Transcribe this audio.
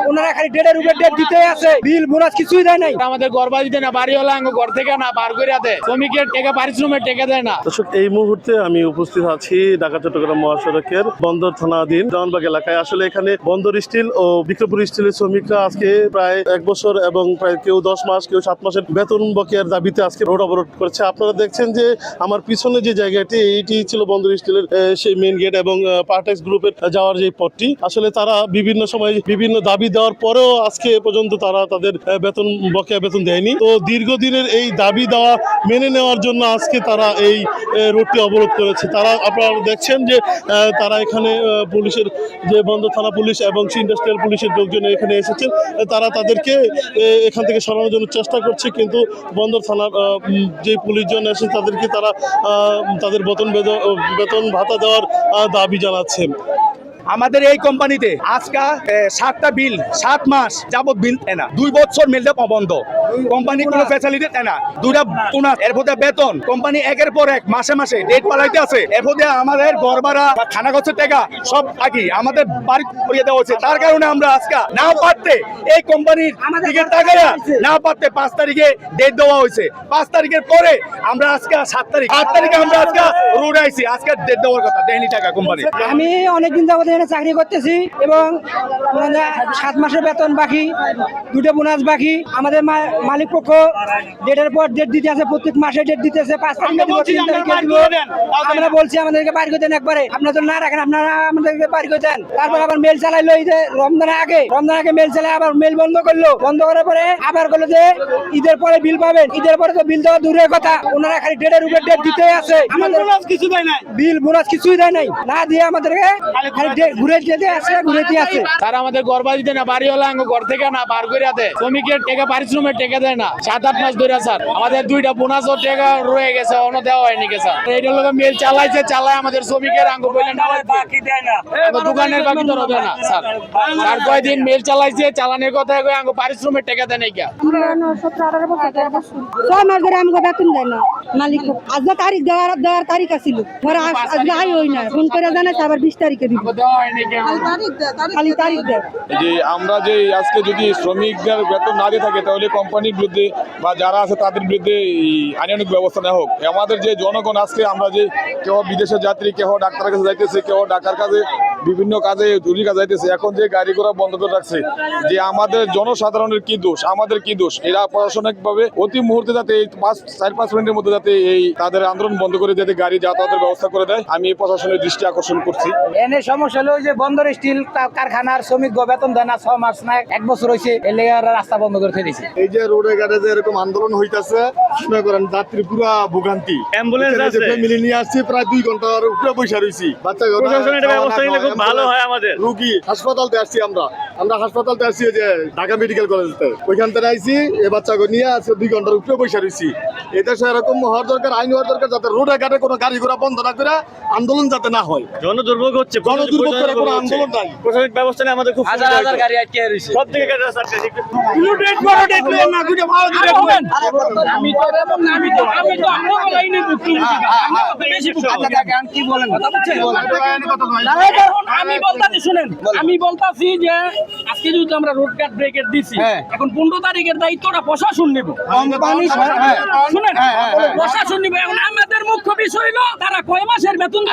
ওনারা খালি ডেটের উপর ডেট দিতে আছে, বিল বোনাস কিছুই দেয় নাই। আমাদের গড়বা দিতে না, বাড়ি হলে আঙ্গ ঘর থেকে না বার করে দেয়, শ্রমিকের টাকা পারিশ্রমিক টাকা দেয় না। দর্শক, এই মুহূর্তে আমি উপস্থিত আছি ঢাকা চট্টগ্রাম মহাসড়কের বন্দর থানাধীন জাহানবাগ এলাকায়। আসলে এখানে বন্দর স্টিল ও বিক্রমপুর স্টিলের শ্রমিকরা আজকে প্রায় 1 বছর এবং প্রায় কেউ 10 মাস কেউ 7 মাসের বেতন বকেয়ার দাবিতে আজকে রোড অবরোধ করেছে। আপনারা দেখছেন যে আমার পিছনে যে জায়গাটি, এইটি ছিল বন্দর স্টিলের সেই মেইন গেট এবং পার্টেক্স গ্রুপের যাওয়ার যে পথটি। আসলে তারা বিভিন্ন সময় বিভিন্ন দাবি দেওয়ার পরেও আজকে পর্যন্ত তারা তাদের বকেয়া বেতন দেয়নি। তো দীর্ঘদিনের এই দাবি দেওয়া মেনে নেওয়ার জন্য আজকে তারা এই রোডটি অবরোধ করেছে। তারা আপনারা দেখছেন যে তারা এখানে পুলিশের যে বন্দর থানা পুলিশ এবং ইন্ডাস্ট্রিয়াল পুলিশের লোকজন এখানে এসেছেন। তারা তাদেরকে এখান থেকে সরানোর জন্য চেষ্টা করছে, কিন্তু বন্দর থানার যে পুলিশজন এসে তাদেরকে তারা তাদের বেতন ভাতা দেওয়ার দাবি জানাচ্ছেন। আমাদের এই কোম্পানিতে আজকে 7টা বিল 7 মাস যাবত বিল দেয় না, 2 বছর মিল দেওয়া বন্ধ। কোম্পানি কোনো ফ্যাসিলিটি দেয় না, 2টা বোনাস, এর মধ্যে বেতন কোম্পানি একের পর এক মাসে মাসে ডেট পালাইতে আছে। এর মধ্যে আমাদের ঘর ভাড়া বা খানা খরচের টাকা সব বাকি আমাদের বাড়ি করিয়ে দেওয়া হচ্ছে। তার কারণে আমরা আজকে না পারতে এই কোম্পানির দিকে তাকাইয়া না পারতে 5 তারিখে ডেট দেওয়া হয়েছে। 5 তারিখের পরে আমরা আজকে 7 তারিখ 8 তারিখে আমরা আজকে রোড আইছি। আজকে ডেট দেওয়ার কথা দেয়নি টাকা কোম্পানি। আমি অনেকদিন যাবত এখানে চাকরি করতেছি এবং 7 মাসের বেতন বাকি, 2টা বোনাস বাকি। আমাদের মালিক পক্ষ ডেটের পর ডেট দিতে আছে, প্রত্যেক মাসে ডেট দিতেছে। 5 তারিখে দিব, 3 তারিখে দিব। আমরা বলছি আমাদেরকে বাড়ি করে দেন একবারে, আপনারা তো না রাখেন, আপনারা আমাদেরকে বাড়ি করে দেন। তারপর আবার মেল চালাইলো এই যে রমজানের আগে মেল চালাই, আবার মেল বন্ধ করলো। বন্ধ করার পরে আবার বললো যে ঈদের পরে বিল পাবেন। ঈদের পরে তো বিল দেওয়া দূরের কথা, ওনারা খালি ডেটের উপর ডেট দিতে আছে, আমাদের কিছু দেয় নাই, বিল বোনাস কিছুই দেয় নাই। না দিয়ে আমাদেরকে খালি ঘুরে যেতে আছে, ঘুরে দিয়ে আছে। তারা আমাদের গড়বা দিতে না, বাড়ি হলে আঙ্গ ঘর থেকে না বার করে দেয়, শ্রমিকের টাকা পারিশ্রমিক টাকা দেয় না। 7-8 মাস ধরে স্যার আমাদের 2টা বোনাস ও টাকা রয়ে গেছে, অন্য দেওয়া হয়নি স্যার। এইটার লোক মেল চালায় আমাদের শ্রমিকের আঙ্গ বললেন বাকি দেয় না, দোকানের বাকি তো দেয় না স্যার। আর কয়দিন মেল চালাইছে, চালানোর কথা কই আঙ্গ পারিশ্রমিক টাকা দেয় নাই। কে 17-18 বছর 6 মাস ধরে আমাকে বেতন দেয় না মালিক। আজকে তারিখ দেওয়ার তারিখ আছিল, আজকে আই হই না, ফোন করে জানাইছে আবার 20 তারিখে দিব। দেওয়া হয়নি। খালি তারিখ দেয়। যে আমরা যে আজকে যদি শ্রমিকদের বেতন না দিয়ে থাকে, তাহলে কোম্পানির বিরুদ্ধে বা যারা আছে তাদের বিরুদ্ধে আইনানুগ ব্যবস্থা নেওয়া হোক। আমাদের যে জনগণ আজকে আমরা যে কেউ বিদেশের যাত্রী, কেউ ডাক্তারের কাছে যাইতেছে, কেউ ঢাকার কাজে বিভিন্ন কাজে জরুরি কাজে যাইতেছে, এখন যে গাড়ি ঘোড়া বন্ধ করে রাখছে, যে আমাদের জনসাধারণের কি দোষ, আমাদের কি দোষ? এরা প্রশাসনিকভাবে অতি মুহূর্তে যাতে এই 4-5 মিনিটের মধ্যে যাতে এই তাদের আন্দোলন বন্ধ করে যাতে গাড়ি যাতায়াতের ব্যবস্থা করে দেয়, আমি এই প্রশাসনের দৃষ্টি আকর্ষণ করছি। এনে সমস্যা হলো যে বন্দর স্টিল কারখানার শ্রমিক বেতন দেয় না, 6 মাস না 1 বছর হয়েছে, এলে রাস্তা বন্ধ করে দিয়েছে। এই যে রোডে ঘাটে যে এরকম আন্দোলন হইতাছে, মনে করেন যাত্রী পুরা ভোগান্তি। অ্যাম্বুলেন্স আছে, ফ্যামিলি নিয়ে আসছি, প্রায় 2 ঘন্টার উপরে বসে রইছি। বাচ্চা ব্যবস্থা নিলে খুব ভালো হয়। আমাদের রোগী হাসপাতালতে আসছি, আমরা হাসপাতালতে আসছি যে ঢাকা মেডিকেল কলেজতে, ওইখান থেকে আইছি এই বাচ্চাকে নিয়ে আসছে, 2 ঘন্টার উপরে বসে রইছি। এদেশে এরকম হওয়ার দরকার, আইন হওয়ার দরকার, যাতে রোডে ঘাটে কোনো গাড়ি ঘোড়া বন্ধ না করে আন্দোলন যাতে না হয়। জনদুর্ভোগ হচ্ছে, জনদুর্ভোগ করে কোনো আন্দোলন নাই। প্রশাসনিক ব্যবস্থা নিয়ে আমাদের খুব হাজার গাড়ি আটকে রয়েছে, সব থেকে গাড়ি আছে। আমি বলতাছি যে আজকে যদি আমরা রোড কাট ব্রেকেট দিছি, এখন 15 তারিখের দায়িত্বটা প্রশাসন নেব। শুনেন, প্রশাসন নেব। এখন আমাদের মুখ্য বিষয় হলো তারা কয় মাসের বেতন